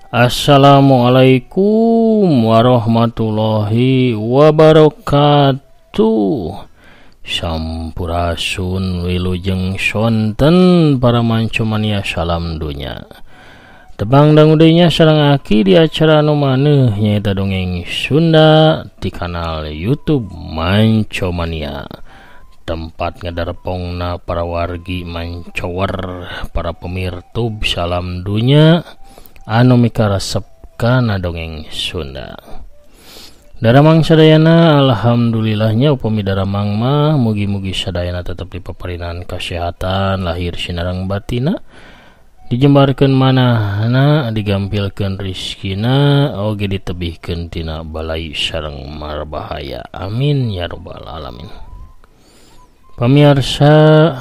Assalamualaikum warahmatullahi wabarakatuh. Sampurasun wilujeng sonten para mancumania salam dunya. Tebang dangudenya sareng aki di acara anu maneuh nyaeta dongeng Sunda di kanal YouTube Mancomania. Tempat ngadarepongna para wargi mancower, para pemirtub salam dunya anu mikaresepkan dongeng Sunda. Daramang sadayana alhamdulillahnya upami daramang mah mugi-mugi sadayana tetep dipaparinan kesehatan lahir sinareng batina, dijembarkeun manahna, digampilkeun rizkina, oge ditebihkeun tina balai sareng marbahaya. Amin ya rabbal alamin. Pamirsa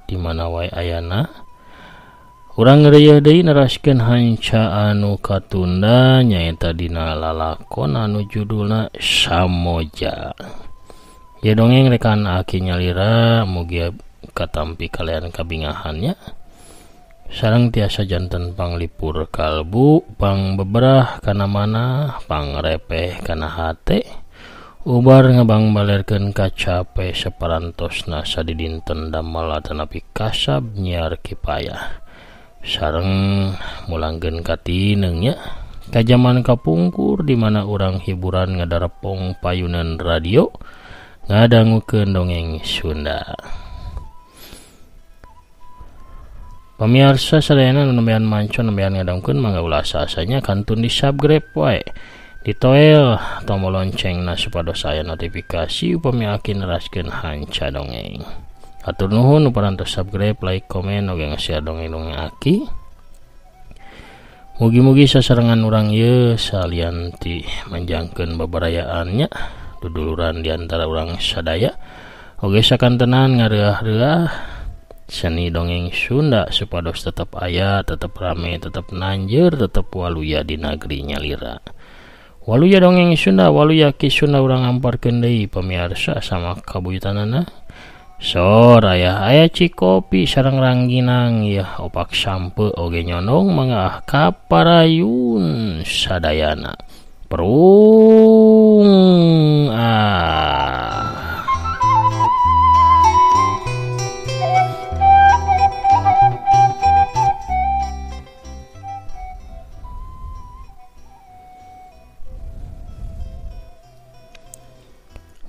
di mana wae ayana, urang ngeureuyeuh deui neraskeun hanca anu katunda nyaeta dina lalakon anu judulna Samoja. Ya dongeng rekan aki nyalira mugi katampi kalian kabingahannya. Sareng tiasa janten panglipur kalbu, pang beberah kana mana, pang repeh kana hate. Ubar ngabang balerkeun kacape saparantosna sadidinten damel atanapi kasab nyiar kipayah. Sareng mulangkeun katineungnya ka jaman kapungkur di mana urang hiburan ngadarepong payunan radio ngadangukeun dongeng Sunda. Pamirsa sadayana nembean mancon nembean ngadangkeun mangga ulah asanya kantun di subscribe wae. Ditoel tombol loncengna supados aya notifikasi upami aki neraskeun hanca dongeng. Atur nuhun uparantos subscribe, like, komen, oge nge-share dongeng-dongeng aki. Mugi-mugi sasarengan urang ieu salian ti manjangkeun babarayaannya duduluran diantara urang sadaya. Oge sakantenan ngareah-reah seni dongeng Sunda supados tetep aya, tetep rame, tetep nanjeur, tetep waluya di negeri nyalira. Waluya dongeng Sunda, waluya ki Sunda urang amparkeun deui pamirsa sama kabuyutanana. Sor aya cikopi sareng rangginang ya opak sampe oge nyonong mangga kaparayun sadayana. Perung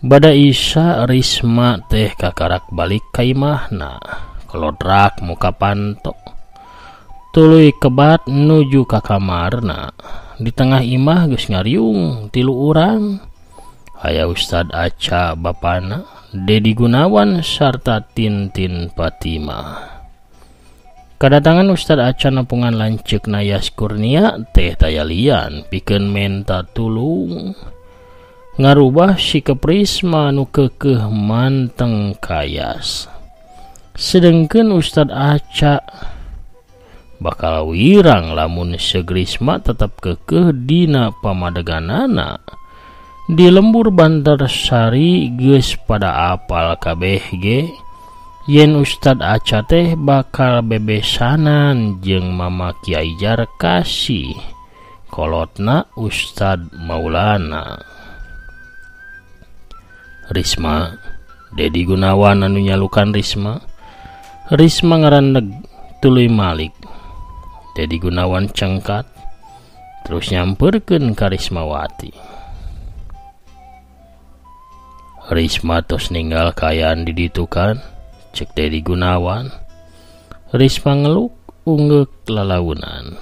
Bada Isa Risma teh kakarak balik ka imahna, kelodrak muka panto, tuluy kebat nuju ka kamarna. Di tengah imah geus ngariung 3 urang, aya Ustad Aca bapana, Dedi Gunawan sarta Tintin Fatima. Kedatangan Ustad Aca nepungan lanceuk Yas Kurnia teh tayalian pikeun menta tulung ngarubah sikep Risma nu keukeuh manteng kayas. Sedengkeun Ustad Aca bakal wirang lamun seug Risma tetep keukeuh dina pamadeganana. Di lembur Bantarsari geus pada apal kabeh ge yen Ustad Aca teh bakal bebesanan jeung Mama Kiai Jarkasi, kolotna Ustad Maulana. Risma, Dedi Gunawan anu nyalukan Risma ngarandeg tuluy malik. Dedi Gunawan cengkat terus nyamperkeun ka Rismawati. Risma tos ninggal kayaan di ditu kan, cek Dedi Gunawan. Risma ngeluk ungeuk lalaunan.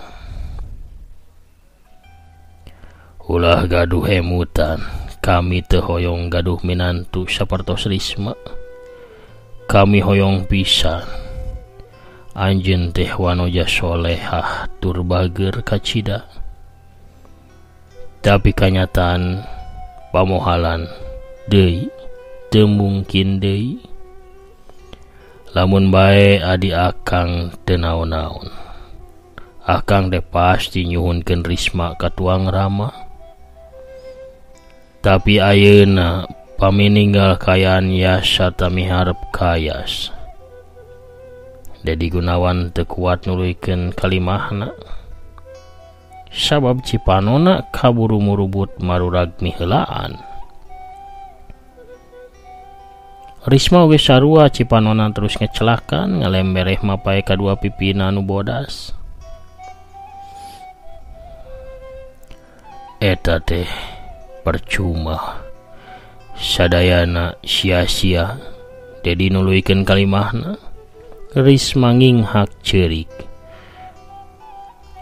Ulah gaduh emutan, kami teu hoyong gaduh minantu sapertos Risma. Kami hoyong pisan. Anjeun teh wanoja solehah tur bager kacida. Tapi kanyataan pamohalan deui teu mungkin deui. Lamun bae adi akang teu naon-naon, akang teh pasti nyuhunkeun Risma ka tuang rama. Tapi ayeuna pamininggal kayaan Yasa tamiharep kayas. Dedi Gunawan teu kuat nuluykeun kalimahna. sabab Cipanona kaburu murubut marurag miheulaan. Risma oge sarua Cipanona terus ngecelakan ngalembereh mapae kadua pipina anu bodas. Eta teh percuma sadayana sia-sia dedi nuluikeun kalimahna. Risma nginghak ceurik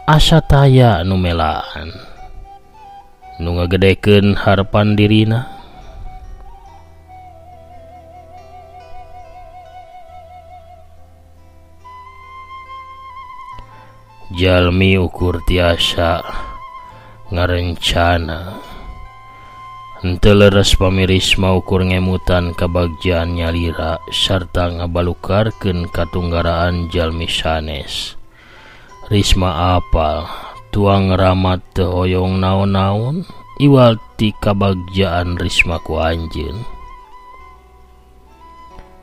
asa taya nu melaan nu ngagedekeun harapan dirina. Jalmi ukur tiasa ngarencana henteu leres pamirisma ukur ngemutan kabagjan nyalira sarta ngabalukarkeun katunggaraan jalmi sanes. Risma apal tuang ramat teu hoyong naon-naon iwal ti kabagjaan Risma ku anjeun.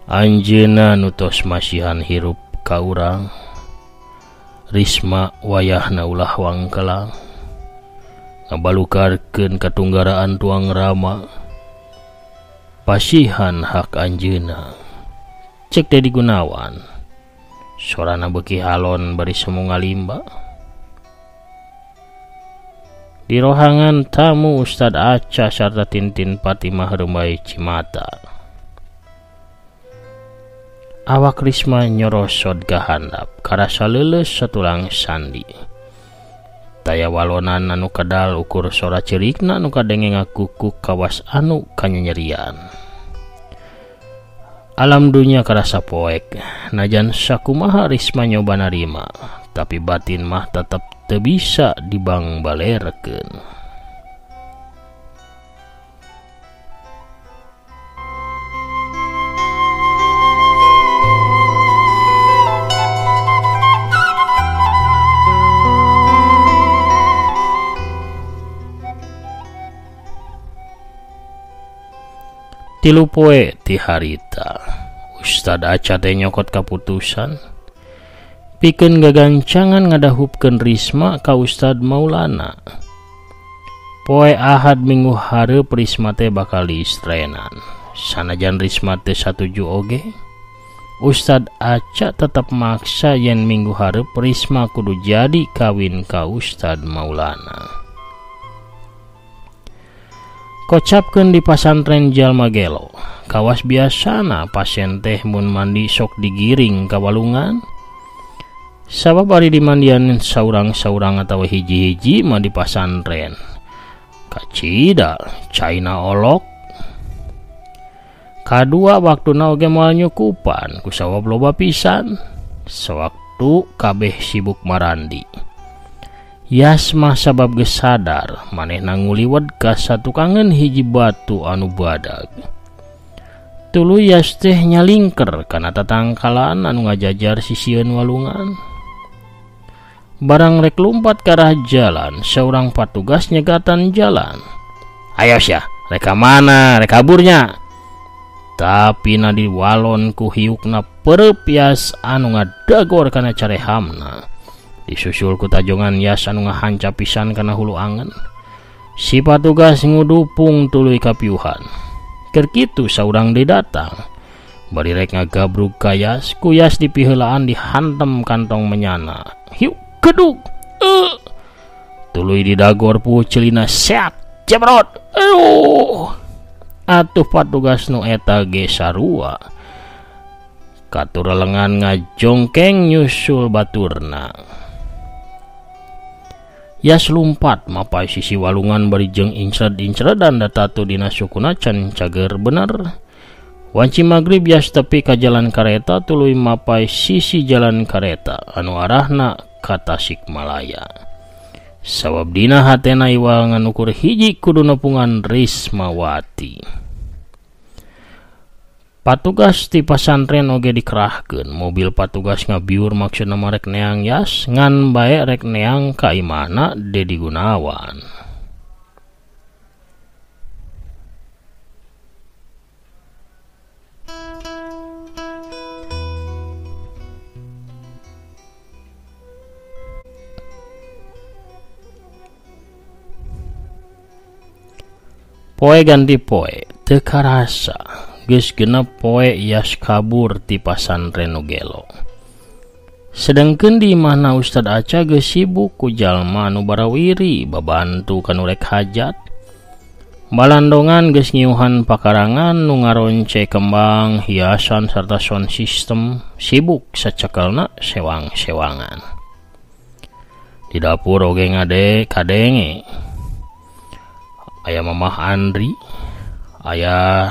Anjeunna nu tos masihan hirup ka urang, Risma wayahna ulah wangkelang ngabalukarkeun katunggaraan tuang rama pasihan hak anjeunna. Cek Dedi Gunawan sorana beuki halon bari semu ngalimba. Di rohangan tamu Ustad Aca sarta Tintin Fatimah Rumbai Cimata. Awak Risma nyorosod gahandap karasa leuleus satulang sandi. Taya walonan anu kadal ukur sora cerikna anu kadenge ngakukuk kawas anu kanyerian. Alam dunya karasa poek, najan sakumaha Risma nyoba narima, tapi batin mah tetep teu bisa dibang balerekeun. Tilu poe ti harita Ustad Aca teh nyokot kaputusan pikeun gagancangan ngadahupkeun Risma ka Ustad Maulana. Poe Ahad minggu hareup Risma teh bakal diistrenan. Sanajan Risma teh satuju oge, Ustad Aca tetep maksa yen minggu hareup Risma kudu jadi kawin ka Ustad Maulana. Kocapkeun di pasantren jalma gelo, kawas biasana pasien teh mun mandi sok digiring ka walungan. Sabab ari dimandian saurang-saurang atawa hiji-hiji mah di pasantren. Kacida caina olok. Kadua waktuna oge moal nyukupan ku sawab loba pisan. Sewaktu kabeh sibuk marandi. Yas mah sabab geus sadar manehna nguliwed ka satukangan hiji batu anu badag. Tuluy Yas teh nyalingker kana tatangkalan anu ngajajar sisieun walungan. Barang rek lumpat ke arah jalan, seorang patugas nyegatan jalan. Ayo sia, rek mana, rek kaburnya. Tapi nadi walon ku hiukna pereup Yas anu ngadagor kana carehamna. Disusul ku tajongan Yas anu ngahanca pisan kana hulu angen. Si patugas ngudupung tuluy kapiuhan. Keur kitu saurang deui datang. Bari rek ngagabrug ka Yas, ku Yas dipiheulaan dihantem kantong menyana. Hiu keduk. Tuluy didagor puceulina seak jebrot. Aduh. Atuh patugas nu eta ge sarua. Katur lengan ngajongkeng nyusul baturna. Yas lumpat mapai sisi walungan bari jeung incred-incredan datatu dina sukuna can cager bener. Wanci magrib Yas tepi ka jalan kareta tuluy mapai sisi jalan kareta anu arahna ka Tasikmalaya. Sabab dina hatena iwal nganukur hiji kudu nepungan Rismawati. Patugas ti pasantren oge dikerahkeun. Mobil patugas ngabiur maksudna rek neang Yas ngan bae rek neang ka imahna Dedi Gunawan. Poe ganti poe teu karasa geus genep poe ias kabur ti pasantren nu gelo. Sedengkeun di imahna Ustad Aca geus sibuk ku jalma nu barawiri babantu kanu rek hajat. Balandongan geus ngiuhan pakarangan nu ngaronce kembang hiasan sarta sound system sibuk sacekelna sewang-sewangan. Di dapur oge ngade kadenge aya Mamah Andri, aya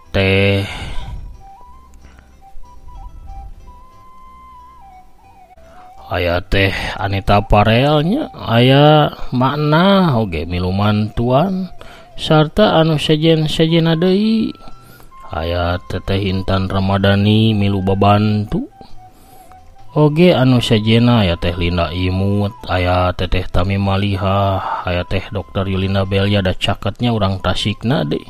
Teh Anita Parelnya, aya makna oge milu mantuan sarta anu sejen-sejena deui. Aya Teteh Intan Ramadhani milu babantu. Oge anu sejena aya Teh Linda Imut, aya Teteh Tami Maliha, aya Teh Dr. Yulinda Belia da caketnya urang Tasikna de.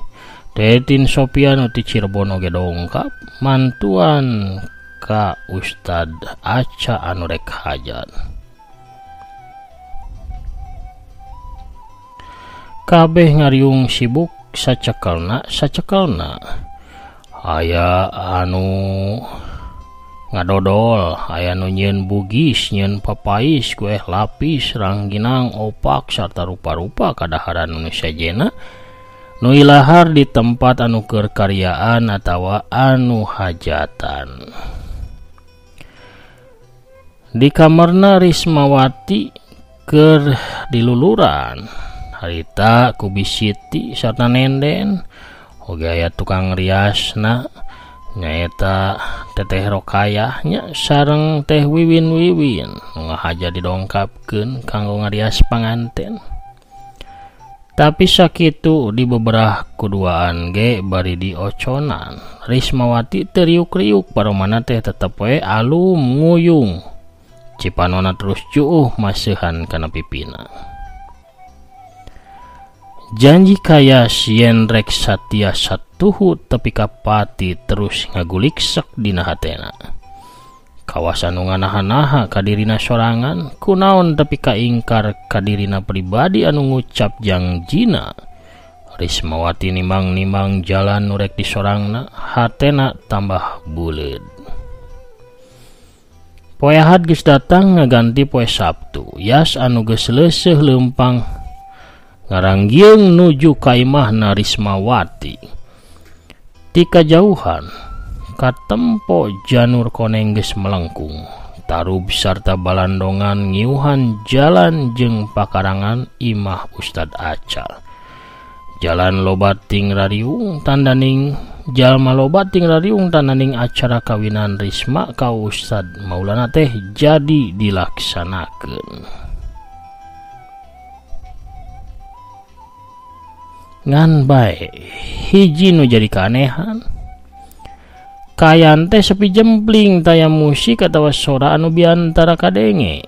Teh Tin Sopian ti Cirebon oge dongkap mantuan ka Ustad Aca anu rek hajat. Kabeh ngariung sibuk sacekelna. Aya anu ngadodol, aya nu nyieun bugis, nyieun papais, kue lapis, rangginang, opak sarta rupa-rupa kadaharan nu sajena nu ilahar di tempat anu keur karyaan atawa anu hajatan. Di kamarna Rismawati keur diluluran harita ku Bisiti sarta Nenden. Oge aya tukang riasna nyaeta Teteh Rokayahnya sareng Teh Wiwin nu ngahaja didongkapkeun kanggo ngarias panganten. Tapi sakitu di beberapa kuduaan ge bari dioconan Rismawati teu riuk-riuk paromana teh tetep we alum nguyung. Cipanona terus cuuh maseuhan kana pipina. Janji kaya sien rek satia satuhu tepi kapati terus ngaguliksek dina hatena. Kawasan nu nganaha-naha kadirina sorangan kunaon tepi kaingkar kadirina pribadi anu ngucap jangjina. Rismawati nimang-nimang jalan nu rek disorangna hatena tambah buleud. Poe Ahad geus datang ngaganti poe Sabtu. Yas anu geus leuseuh leumpang ngaranggieung nuju ka imahna Rismawati. Ti kajauhan katempo janur koneng geus melengkung. Tarub sarta balandongan ngiuhan jalan jeung pakarangan imah Ustad Aca. Jalan lobat ting rariung tandaning jalma lobat ting rariung tandaning acara kawinan Risma ka Ustad Maulana teh jadi dilaksanakeun. Ngan bae hiji nu jadi kanehan kayan teh sepi jempling taya musik atawa sora anu biantara kadenge.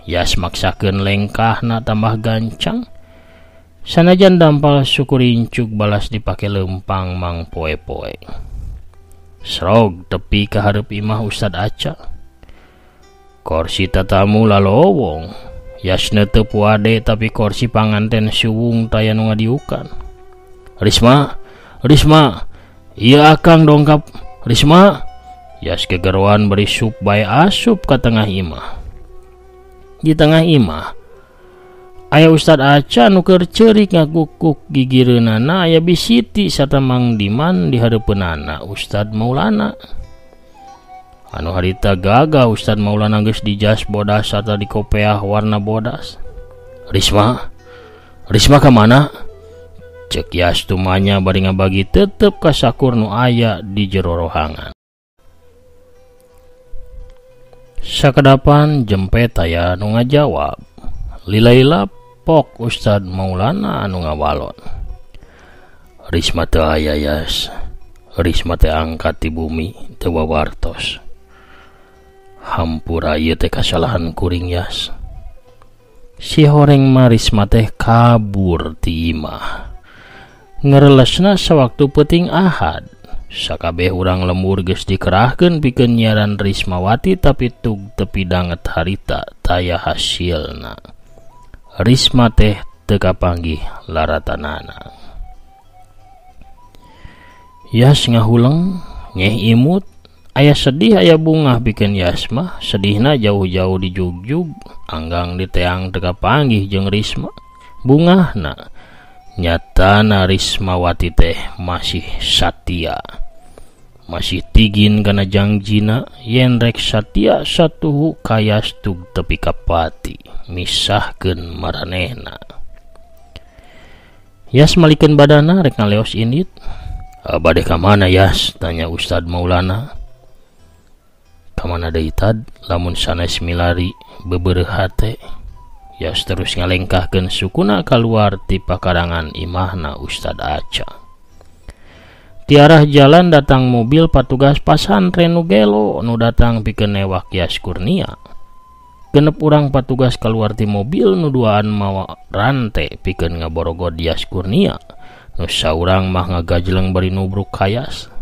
Yas maksakeun lengkahna tambah gancang. Sanajan dampal suku rincuk balas dipake lempang mang poe-poe. Srog tepi ka hareup imah Ustad Aca. Korsi tatamu lalowong. Yasna teu puade tapi korsi panganten suwung taya nu ngadiukan. Risma, iya akang dongkap. Risma, yas kegeruan beri sup bae asup ka tengah imah. Di tengah imah aya Ustad Aca nu keur ceurik ngagukuk gigireunana, aya Bisiti sarta Mang Diman di hareupeunana Ustad Maulana. Anu harita gagah Ustad Maulana geus dijas bodas sarta dikopeah warna bodas. Risma ka mana? Cek Yas tumanya bari ngabagi tetep ka sakur nu aya di jero rohangan. Sakadapan jempet aya nu ngajawab. Lilaila pok Ustad Maulana anu ngawalon. Risma teu aya Yas. Risma teh angkat ti bumi teu wawartos. Hampura ieu teh kasalahan kuring Yas. Si horeng mah Risma teh kabur ti imah. Ngerelesna sewaktu peuting Ahad. Sakabeh urang lembur geus dikerahkeun pikeun nyiaran Rismawati tapi tug tepi danget harita taya hasilna. Risma teh teu kapanggih laratanana. Yas ngahuleng nyeh imut, aya sedih aya bungah pikeun Yas mah, sedihna jauh-jauh di jugjug, anggang di teang teu kapanggih jeung Risma. Bungahna nyatana Rismawati teh masih satia, masih tigin kana jangjina yen rek satia satuhu kayas tug tepi kapati misahkeun maranehna. Yas malikeun badana rek ngaleos indit. Bade ka mana Yas? Tanya Ustad Maulana. Kamana deui tad lamun sanes milari bebeureuh hate. Yas terus ngalengkahkeun sukuna kaluar ti pakarangan imahna Ustad Aca. Ti arah jalan datang mobil patugas pasantren nu gelo nu datang pikeun newak Yas Kurnia. Genep urang patugas kaluar ti mobil nu duaan mawa rante pikeun ngaborogod Yas Kurnia. Nu saurang mah ngagajleng bari nubruk kayas.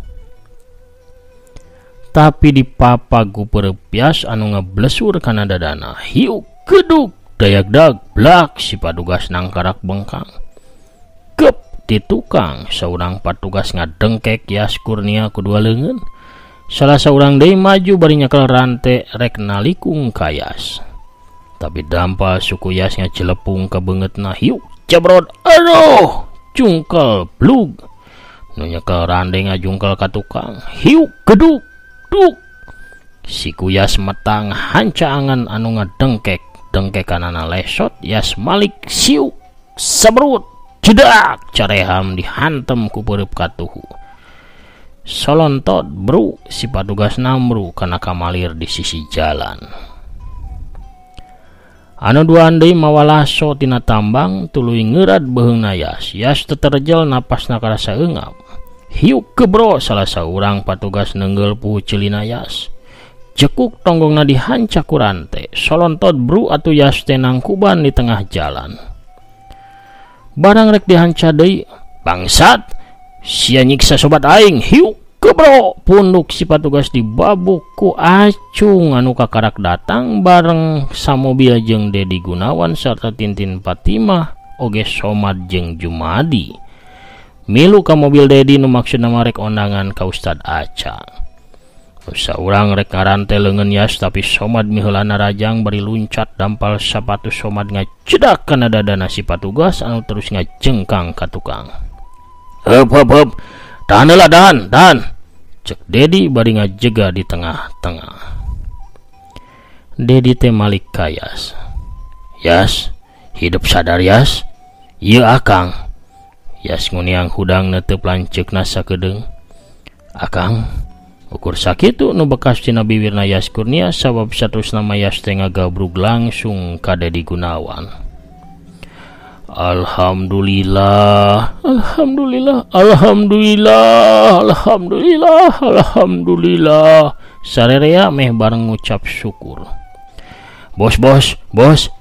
Tapi di papa gupereup Yas anu ngablesur kana dadana. Hiuk keduk dayagdag blak si patugas nangkarak bengkang. Kep di tukang saurang patugas ngadengkek Yas Kurnia kedua leungeun. Salah saurang deui maju bari nyekel rante rek nalikung kayas. Tapi dampal suku Yas ngacelepung ka beungeutna. Hiuk cebrod aduh jungkel blug nu nyekel rande ngajungkel ka tukang. Hiuk geduk duk si Yas metang hancaangan anu ngadengkek dengkekanana lesot. Yas malik siuk sabrut jedak careham dihantem ku peureub katuhu. Solontot bro si patugas namru kana kamalir di sisi jalan. Anu duaan deui mawa laso tina tambang tuluy ngeurad beheungna Yas. Yas teu terjel napasna karasa eungap. Hiuk kebro salah saurang patugas neungeul puhu ceulina Yas. Jekuk tonggongna dihancak ku rante. Solontot bro atuh Yas teh nangkuban di tengah jalan. Barang rek dihanca deui, bangsat sia nyiksa sobat aing. Hiuk kebro punduk si patugas dibabuk ku acung anu kakarak datang bareng samobil jeung Dedi Gunawan serta Tintin Fatimah oge Somad jeung Jumadi. Milu ka mobil Dedi nu maksudna rek ondangan ka Ustad Aca. Saurang rek ngarante leungeun Yas tapi Somad miheulana rajang bari luncat dampal sapatu Somad ngacedak kana dadana si patugas anu terus ngajengkang ka tukang. Heup tahan heula tahan cek Dedi bari ngajega di tengah-tengah. Dedi teh malik ka Yas. Yas hidup sadar Yas? Ieu akang. Yas nguniang hudang netep lanceukna sakedeung. Akang ukur sakitu nu bekas tina bibirna Yas Kurnia sabab satus nama Yas teh ngagabrug langsung ka Dedi Gunawan. Alhamdulillah sarerea meh bareng ngucap syukur. Bos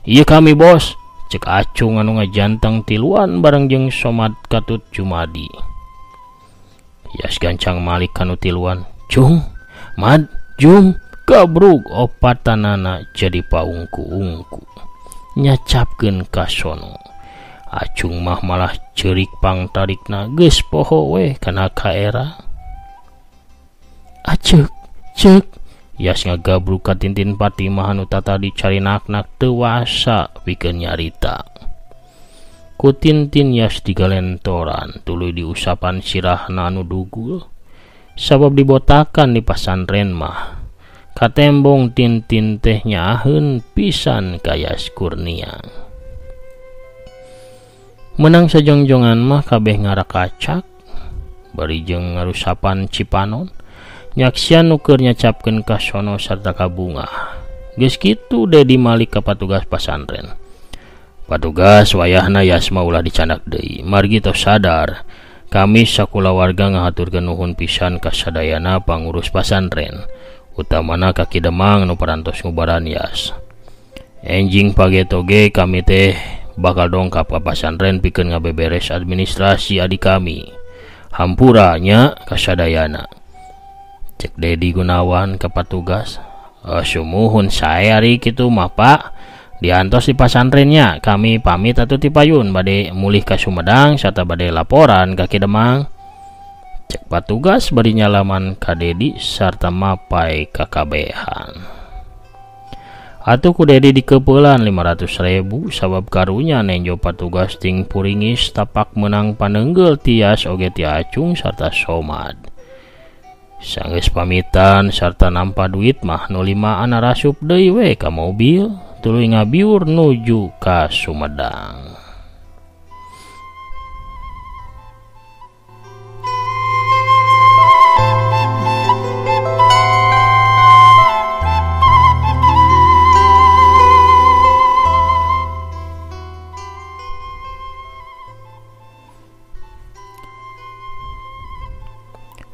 ieu kami bos, cek acung anu ngajanteng tiluan bareng jeung Somad Katut Jumadi. Yas gancang malik kanu tiluan. Cung mad jum gabrug opatanana jadi paungku-ungku nyacapkeun ka sono. Acung mah malah ceurik pangtarikna geus poho we kana kaera. Acek cek Yas ngagabrug ka Tintin Fatimah anu tata dicarinaknak teu wasa pikeun nyarita. Ku Tintin Yas digalentoran tuluy diusapan sirahna anu dugul sabab dibotakan di pasantren mah. Katembong Tintin teh nyaaheun pisan ka Yas Kurnia. Menang sajongjongan mah kabeh ngarakacak bari jeung ngarusapan cipanon nyaksian nu keur nyacapkeun ka sono sarta ka bunga. Geus kitu Dedi malik ka patugas pasantren. Patugas wayahna Yas mah ulah dicandak deui. Margi tos sadar kami sakulawarga ngahaturkeun nuhun pisan ka sadayana pangurus pasantren, utamana ka Kidemang nu parantos ngubaran Yas. Enjing pagetoge kami teh bakal dongkap ka pasantren pikeun ngabeberes administrasi adik kami. Hampuranya kasadayana. Cek Dedi Gunawan ka patugas. Sumuhun sae ari kitu mah Pak. Diantos di pasantrennya kami pamit atuh ti payun bade mulih ka Sumedang sarta bade laporan ka Kidemang. Cek patugas bari nyalaman ka Dedi sarta mapai ka kabehan. Atuh ku Dedi dikeupelan 500.000 sabab karunya nenjo patugas ting puringis tapak menang paneunggel tias oge ti Acung sarta Somad. Sanggeus pamitan sarta nampa duit mah nu 5 rasup deui we ka mobil tuluy ngabiur nuju ka Sumedang.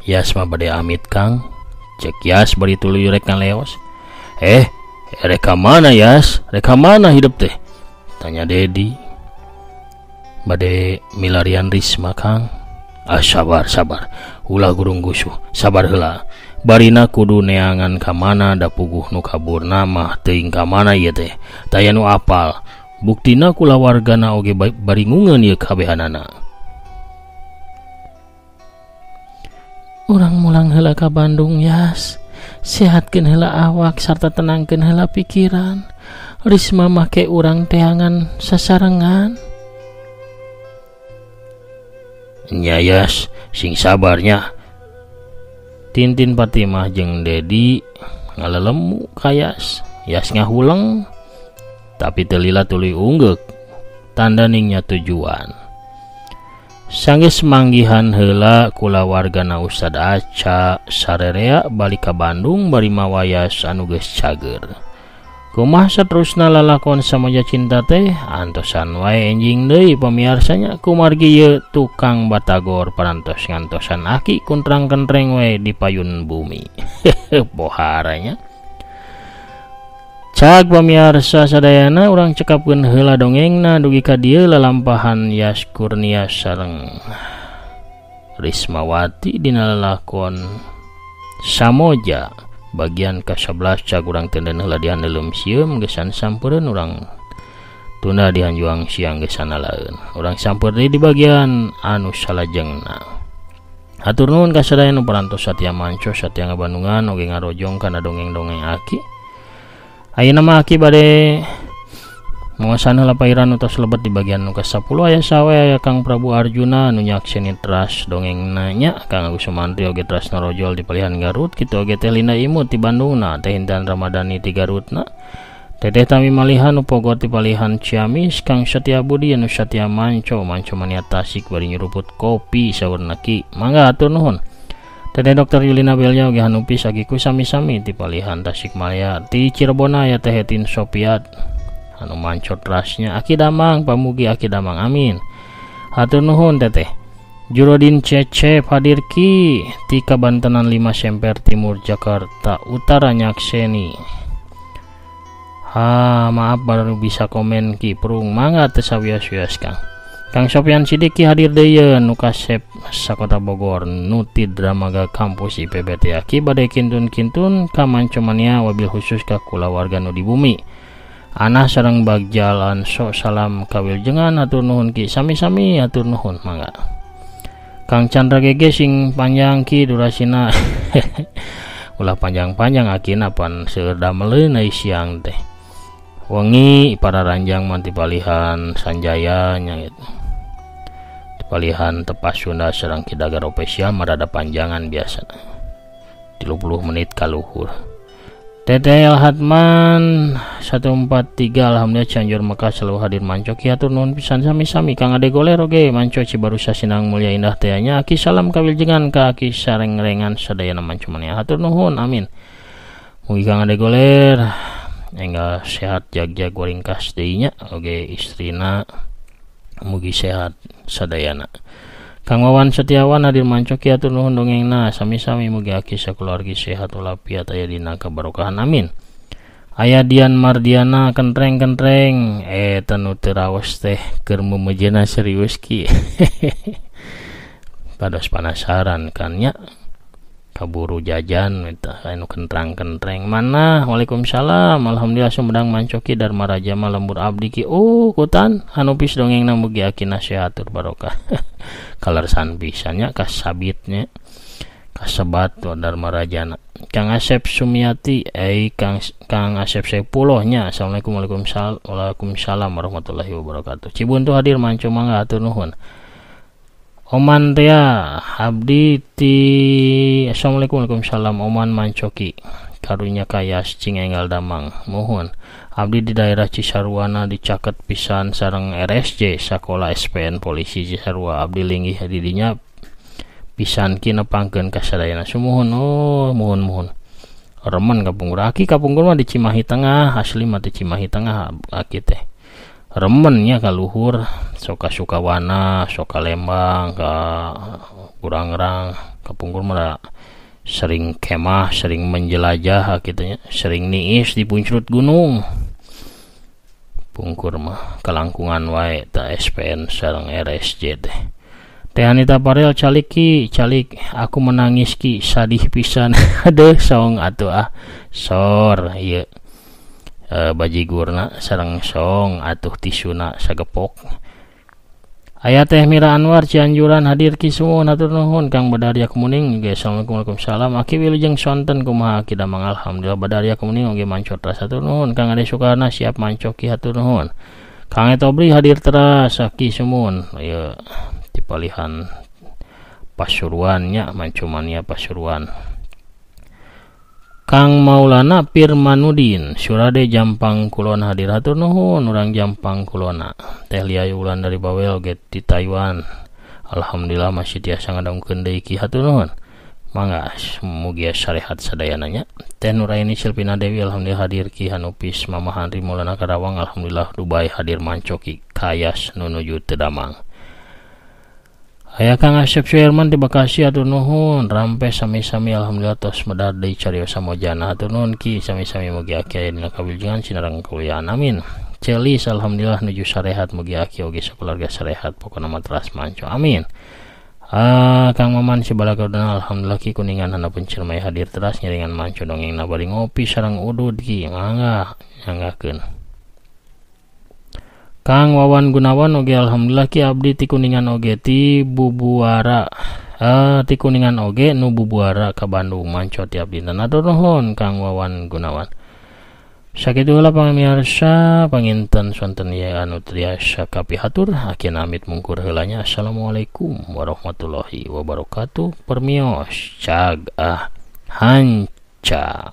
Yas mah bade amit Kang. Cek Yas bari tuluy rek ngaleos. Reka mana Yas? Reka mana hidup teh? Tanya Dedi. Bade milarian Risma Kang. Sabar. Ulah gurung gusuh. Sabar heula. Barina kudu neangan ka mana da puguh nu kaburna mah teuing ka mana ieu teh. Taya nu apal. Buktina kula wargana oge baringungeun ieu kabehanana. Urang mulang heula ka Bandung Yas. Sehatkeun heula awak sarta tenangkeun heula pikiran. Risma make urang teangan sasarengan. Nya Yas, sing sabarnya. Tintin Fatimah jeung Dedi ngalelemu ka Yas. Yas ngahuleng tapi teu lila tuluy unggeuk. Tanda ningnya tujuan. Sanggeus manggihan heula kula wargana Ustad Aca sarerea balik ka Bandung bari mawayas anu geus cager. Kumaha saterusna lalakon samoja cinta teh antosan wae enjing deui pamiarsanya kumargi ieu tukang batagor parantos ngantosan aki kuntrang kentreng wae di payun bumi. Boharanya. Cak pamiarsa sadayana urang cekapkeun heula dongengna dugi ka dieu lalampahan Yas Kurnia sareng Rismawati dina lalakon Samoja bagian ke-11 cak urang tenden heula di handelem sieum geus sampeureun urang tunda dihanjuang siang geus sanalaeun. Urang samper di bagian anu salajengna. Hatur nuhun ka sadaya nu parantos satia manco satia ngabandungan oge ngarojong kana dongeng-dongeng aki. Ayeuna mah aki bade mongosan heula pairan utos lebet di bagian nu ke-10 aya sawe aya Kang Prabu Arjuna nu nyakseni tras dongengna nya Kang Agus Sumantri oge tras narojol di palihan Garut kitu oge teh Linda Imut di Bandungna teh Intan Ramadhani di Garutna Teteh Tami Malihan nu Pogor di palihan Ciamis Kang Setia Budi anu Satya Manco mania Tasik bari nyeruput kopi saurna ki mangga atur nuhun. Teteh Dr. Yulina Belnya oge hanupi sagiku sami-sami di palihan Tasikmalaya ti Cirebon aya Teh Hetin Sopiat anu mancot rasnya Aki Damang pamugi Aki Damang amin. Hatur nuhun teteh. Jurodin Cecep hadir ki ti Kabantenan 5 Semper Timur Jakarta Utara nyakseni. Maaf baru bisa komen ki prung mangga teu sawios-wios Kang. Kang Sopyan Sidiki hadir deui nu kasep sakota Bogor nuti Dramaga Kampus IPB teh aki bade kintun-kintun ka mancomania wabil khusus ka kula warga nu di bumi. Anah sareng bagjalan sok salam kawiljengan atur nuhun ki sami-sami atur nuhun mangga. Kang Chandra Gege sing panjang ki durasina ulah panjang-panjang akina pan seueur dameleun ai siang teh. Wengi para ranjang manti palihan Sanjaya nya gitu. Palihan Tepas Sunda serang Kidagar Opesial marada panjangan biasa 30 menit kaluhur. Teteh Hatman 143 alhamdulillah Cianjur Mekah selalu hadir manco ki atur nuhun pisan sami-sami Kang Ade Goler oge manco Cibaru Sasinang Mulia Indah teh nya aki salam kawiljengan ka aki sareng-rengan sadayana manco mania hatur nuhun amin. Mugi Kang Ade Goler enggal sehat jag-jag ringkas deui nya oge istrina mugi sehat sadayana. Kang Wawan Setiawan hadir manco ki atur nuhun dongengna sami-sami mugi aki sakeluargi sehat walafiat aya dina kabarokahan amin. Aya Dian Mardiana kentreng-kentreng tanu teu raos teh keur memejena serius ki. Pados penasaran kan nya kaburu jajan anu kentrang-kentreng mana. Waalaikumsalam. Alhamdulillah sumedang mancoki Dharma Raja mah lembur abdi ki kutan hanupis dongeng mugi aki nasihatur barokah kalersan pisannya kasabitnya kasebat Dharma Rajana. Kang Asep Sumiati Kang Asep Sepullohnya. Assalamualaikum. Waalaikumsalam warahmatullahi wabarakatuh. Cibuntu hadir manco mangga atur nuhun. Oman Ria abdi ti Assalamualaikum. Waalaikumsalam. Oman Mancoki karunya kayas Cingenggal Damang mohon abdi di daerah Cisarwana dicaket pisan sareng RSJ Sakola SPN Polisi Cisarua. Abdi linggih didinya pisan ki nepangkeun kasadayana sumuhun. Mohon remen kapungkur aki kapungkur mah di Cimahi Tengah, asli mah di Cimahi Tengah aki teh remennya ka luhur soka Sukawana soka Lembang ka Burangrang kapungkur mah sering kemah sering menjelajah kitanya sering niis di punclut gunung pungkur mah kalangkungan wae ta SPN sareng RSJ teh. Teh Anita Parel calik aku menangis ki sadih pisan aduh song atuh sor ieu bajigurna sareng song atuh tisuna sagepok. Aya Teh Mira Anwar Cianjuran hadir ki suwun atur nuhun. Kang Badaria Kemuning ge assalamualaikum. Waalaikumsalam. Aki wilujeng sonten kumaha aki damang alhamdulillah. Badaria Kemuning ge mancot rasa atur nuhun. Kang Ade Sukarna siap mancoki atur nuhun. Kang Etobri hadir teras aki sumun ieu dipalihan Pasuruan nya mancumania Pasuruan. Kang Maulana Pirmanudin Surade Jampang Kulon hadir hatur nuhun. Urang Jampang Kulona. Teh Lia Wulan dari Bawel get di Taiwan. Alhamdulillah masih tiasa ngadongkeun deui ki hatur nuhun. Mangga mugia syariat sadayana nya. Teh Nuraini Silvina Dewi alhamdulillah hadir ki hanupis Mama Handri Maulana Karawang alhamdulillah Dubai hadir mancoki kayas nunuju teu Damang. Aya Kang Asep Suherman di Bekasi atur nuhun. Rampe sami-sami alhamdulillah tos medar deui cariosa mojana atur nuhun ki sami-sami mugi aki aya dina kawilujengan sinareng kaluyan amin. Celis alhamdulillah nuju sarehat mugi aki oge sakeluarga sarehat pokona mah teras manco amin. Kang Maman Sibalagudana alhamdulillah ki kuningan handapun Ciremay hadir teras nyaringan manco dongengna bari ngopi sareng udud ki mangga nyanggakeun. Kang Wawan Gunawan oge alhamdulillah ki abdi ti kuningan oge ti Bubuara ti kuningan oge nu Bubuara ka Bandung manco ti abdi atur nuhun Kang Wawan Gunawan. Sakitu heula pamirsa panginten sonten ieu anu tiasa kapihatur akin amit mungkur heulanya. Assalamualaikum warahmatullahi wabarakatuh. Permios cag hanca.